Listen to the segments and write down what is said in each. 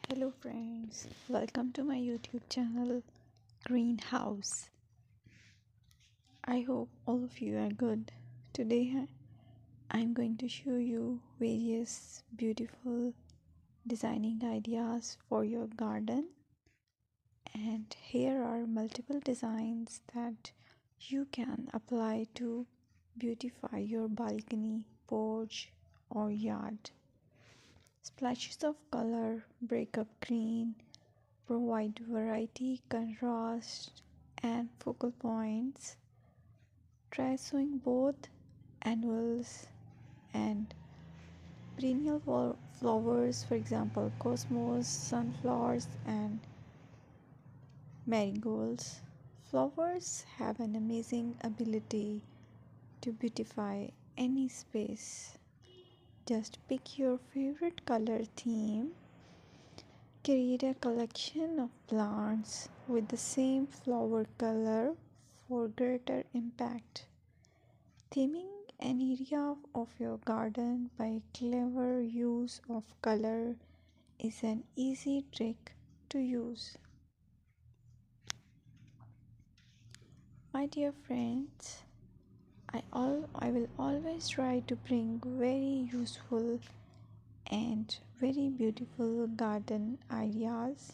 Hello friends, welcome to my YouTube channel Greenhouse. I hope all of you are good. Today I'm going to show you various beautiful designing ideas for your garden, and here are multiple designs that you can apply to beautify your balcony, porch or yard. Splashes of color break up green, provide variety, contrast, and focal points. Try sowing both annuals and perennial flowers, for example, cosmos, sunflowers, and marigolds. Flowers have an amazing ability to beautify any space. Just pick your favorite color theme. Create a collection of plants with the same flower color for greater impact. Theming an area of your garden by clever use of color is an easy trick to use. My dear friends, I will always try to bring very useful and very beautiful garden ideas.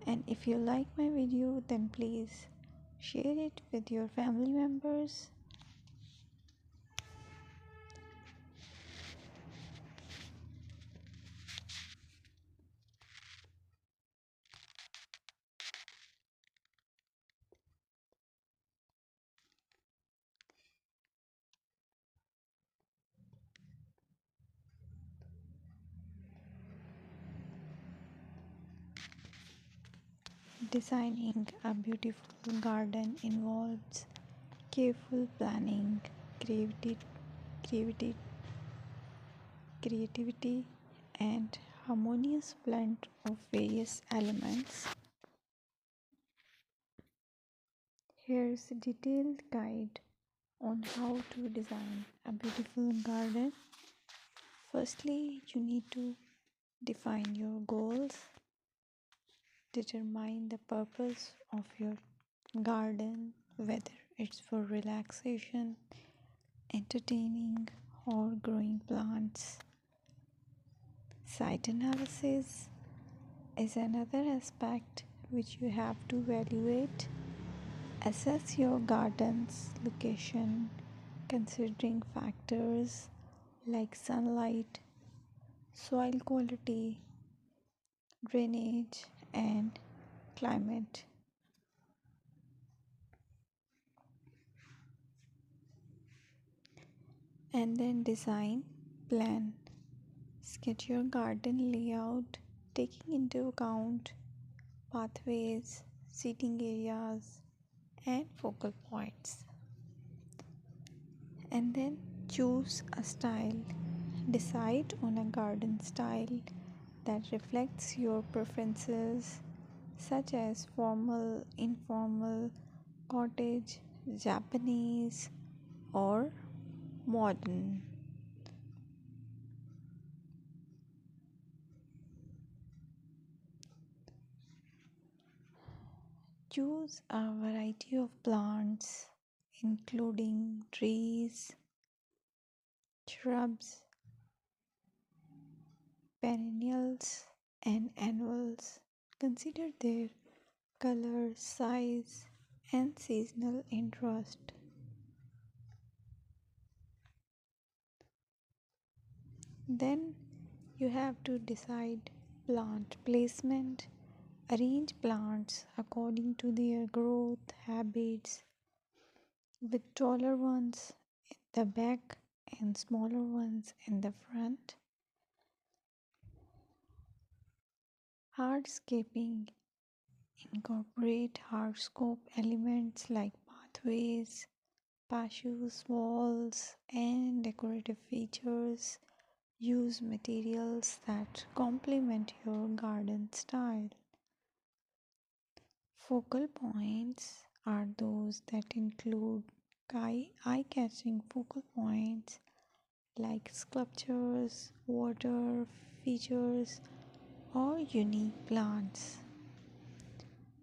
And if you like my video, then please share it with your family members. Designing a beautiful garden involves careful planning, creativity, creativity, creativity, and harmonious blend of various elements. Here's a detailed guide on how to design a beautiful garden. Firstly, you need to define your goals, determine the purpose of your garden, whether it's for relaxation, entertaining, or growing plants. Site analysis is another aspect which you have to evaluate. Assess your garden's location considering factors like sunlight, soil quality, drainage, and climate. And then design, plan, sketch your garden layout taking into account pathways, seating areas, and focal points. And then choose a style. Decide on a garden style that reflects your preferences, such as formal, informal, cottage, Japanese, or modern. Choose a variety of plants, including trees, shrubs, perennials, and annuals. Consider their color, size, and seasonal interest. Then you have to decide plant placement. Arrange plants according to their growth habits, with taller ones in the back and smaller ones in the front. Hardscaping: incorporate hardscape elements like pathways, patios, walls, and decorative features. Use materials that complement your garden style. Focal points are those that include eye-catching focal points like sculptures, water features, or unique plants.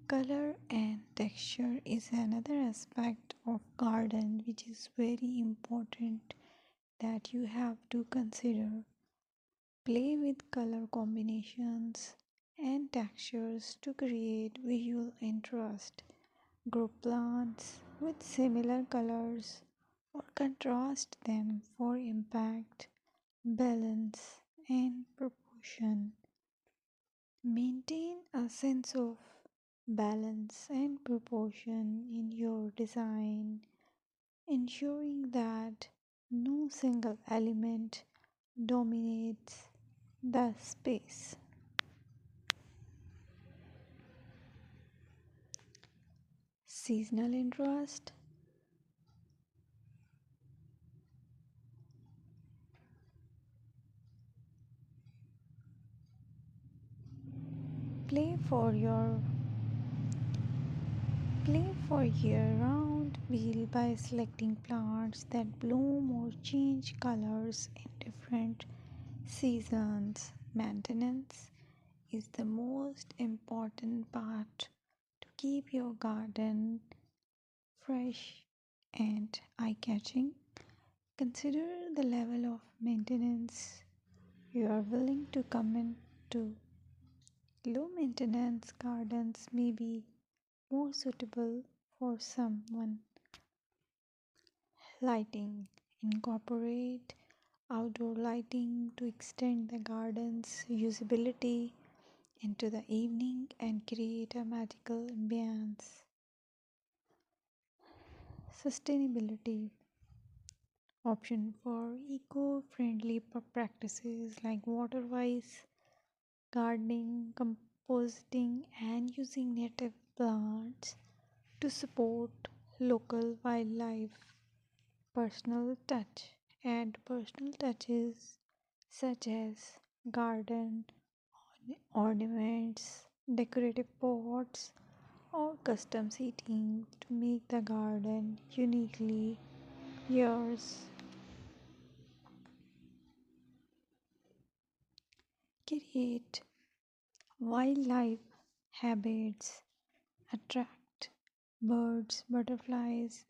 Color and texture is another aspect of garden which is very important that you have to consider. Play with color combinations and textures to create visual interest. Group plants with similar colors or contrast them for impact, balance, and proportion. Maintain a sense of balance and proportion in your design, ensuring that no single element dominates the space. Seasonal interest. Play for your Play for year-round wheel by selecting plants that bloom or change colors in different seasons. Maintenance is the most important part to keep your garden fresh and eye-catching. Consider the level of maintenance you are willing to commit to. Low maintenance gardens may be more suitable for someone. Lighting. Incorporate outdoor lighting to extend the garden's usability into the evening and create a magical ambience. Sustainability. Option for eco-friendly practices like water wise gardening, composting, and using native plants to support local wildlife. Personal touch. Add personal touches such as garden ornaments, decorative pots, or custom seating to make the garden uniquely yours. Create wildlife habits, attract birds, butterflies,